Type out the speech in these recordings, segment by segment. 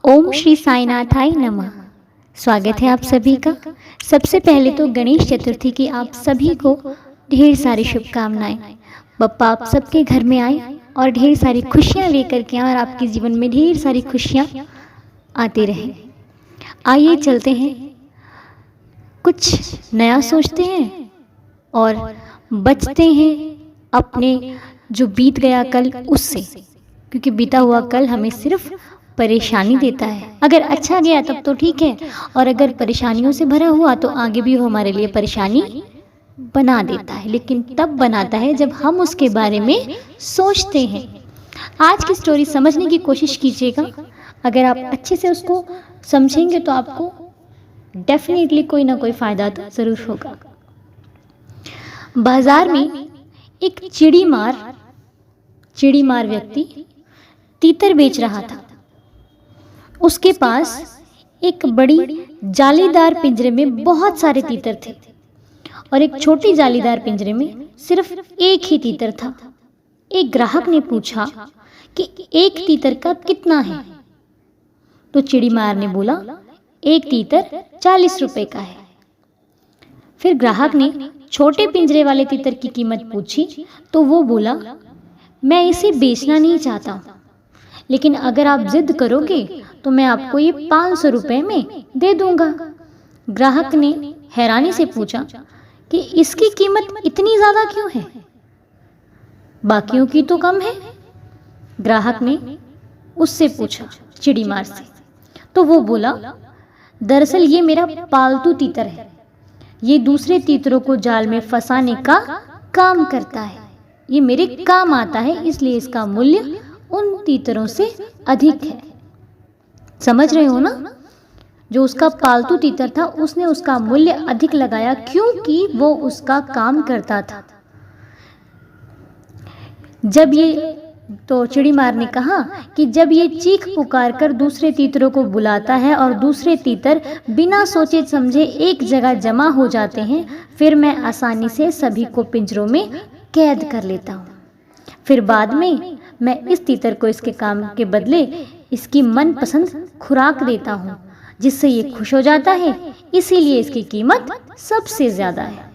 ओम श्री साईनाथाय नमः। स्वागत है आप सभी का। सबसे पहले तो गणेश चतुर्थी की आप सभी को ढेर सारी शुभकामनाएं। बप्पा आप सबके घर में आए और ढेर सारी खुशियां लेकर के आए और आपके जीवन में ढेर सारी खुशियां आती रहे। आइए चलते हैं, कुछ नया सोचते हैं और बचते हैं अपने जो बीत गया कल उससे, क्योंकि बीता हुआ कल हमें सिर्फ परेशानी देता है। अगर अच्छा गया तब तो ठीक है, और अगर परेशानियों से भरा हुआ तो आगे भी वो हमारे लिए परेशानी बना देता है, लेकिन तब बनाता है जब हम उसके बारे में सोचते हैं। आज की स्टोरी समझने की कोशिश कीजिएगा। अगर आप अच्छे से उसको समझेंगे तो आपको डेफिनेटली कोई ना कोई फायदा तो जरूर होगा। बाजार में एक चिड़ीमार व्यक्ति तीतर बेच रहा था। उसके पास एक बड़ी जालीदार पिंजरे में बहुत सारे तीतर थे और एक छोटी जालीदार पिंजरे में सिर्फ एक ही तीतर था। एक ग्राहक ने पूछा कि एक तीतर का कितना है? तो चिड़ीमार ने बोला, एक तीतर 40 रुपए का है। फिर ग्राहक ने छोटे पिंजरे वाले तीतर की कीमत पूछी तो वो बोला, मैं इसे बेचना नहीं चाहता, लेकिन अगर आप जिद करोगे तो मैं आपको ये 500 रुपए में दे दूंगा। ग्राहक ने हैरानी से पूछा कि इसकी कीमत इतनी ज्यादा क्यों है, बाकियों की तो कम है। ग्राहक ने उससे पूछा, चिड़ीमार से, तो वो बोला, दरअसल ये मेरा पालतू तीतर है, ये दूसरे तीतरों को जाल में फंसाने का काम करता है, ये मेरे काम आता है, इसलिए इसका मूल्य उन तीतरों से अधिक है। समझ रहे हो ना? जो उसका पालतू तीतर था उसने उसका मूल्य अधिक लगाया क्योंकि वो उसका काम करता था। तो चिड़ीमार ने कहा कि जब ये चीख पुकार कर दूसरे तीतरों को बुलाता है और दूसरे तीतर बिना सोचे समझे एक जगह जमा हो जाते हैं, फिर मैं आसानी से सभी को पिंजरों में कैद कर लेता हूँ। फिर बाद में मैं इस तीतर को इसके काम के बदले इसकी मनपसंद खुराक देता हूँ, जिससे ये खुश हो जाता है, इसीलिए इसकी कीमत सबसे ज्यादा है।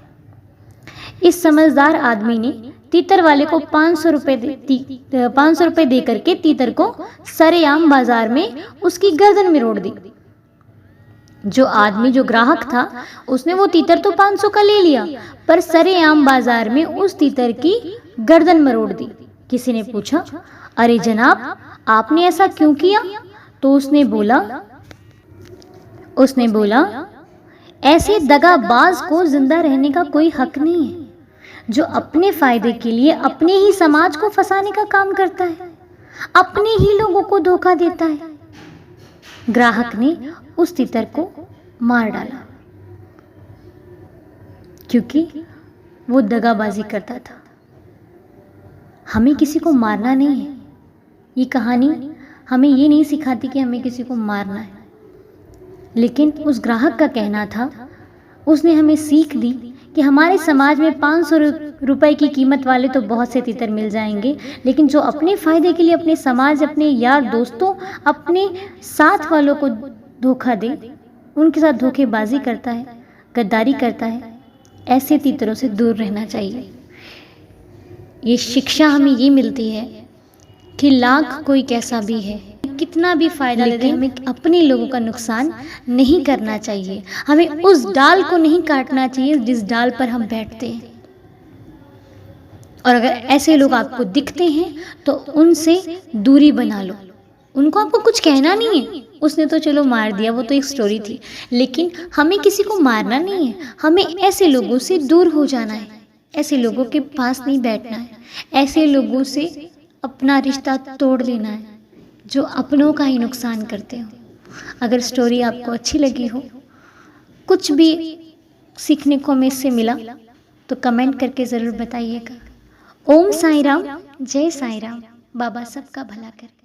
इस समझदार आदमी ने तीतर वाले को 500 रुपए दे करके तीतर को सरेआम बाजार में उसकी गर्दन में रोड़ दी। जो ग्राहक था उसने वो तीतर तो 500 का ले लिया, पर सरेआम बाजार में उस तीतर की गर्दन में रोड़ दी। किसी ने पूछा, अरे जनाब, आपने ऐसा क्यों किया? तो उसने बोला, ऐसे दगाबाज को जिंदा रहने का कोई हक नहीं है, जो अपने फायदे के लिए अपने ही समाज को फंसाने का काम करता है, अपने ही लोगों को धोखा देता है। ग्राहक ने उस तीतर को मार डाला क्योंकि वो दगाबाजी करता था। हमें किसी को मारना नहीं है। ये कहानी हमें ये नहीं सिखाती कि हमें किसी को मारना है, लेकिन उस ग्राहक का कहना था, उसने हमें सीख दी कि हमारे समाज में 500 रुपए की कीमत वाले तो बहुत से तीतर मिल जाएंगे, लेकिन जो अपने फायदे के लिए अपने समाज, अपने यार दोस्तों, अपने साथ वालों को धोखा दे, उनके साथ धोखेबाजी करता है, गद्दारी करता है, ऐसे तीतरों से दूर रहना चाहिए। ये शिक्षा हमें ये मिलती है कि लाख कोई कैसा भी है, कितना भी फायदा दे, हमें अपने लोगों का नुकसान नहीं करना चाहिए। हमें उस डाल को नहीं काटना चाहिए जिस डाल पर हम बैठते हैं। और अगर ऐसे लोग आपको दिखते हैं तो उनसे दूरी बना लो। उनको आपको कुछ कहना नहीं है, उसने तो चलो मार दिया, वो तो एक स्टोरी थी, लेकिन हमें किसी को मारना नहीं है। हमें ऐसे लोगों से दूर हो जाना है, ऐसे लोगों के पास नहीं बैठना है, ऐसे लोगों से अपना रिश्ता तोड़ लेना है जो अपनों का ही नुकसान करते हो। अगर स्टोरी आपको अच्छी लगी हो, कुछ भी सीखने को हमें इससे मिला, तो कमेंट करके ज़रूर बताइएगा। ओम साईं राम, जय साईं राम। बाबा सबका भला करे।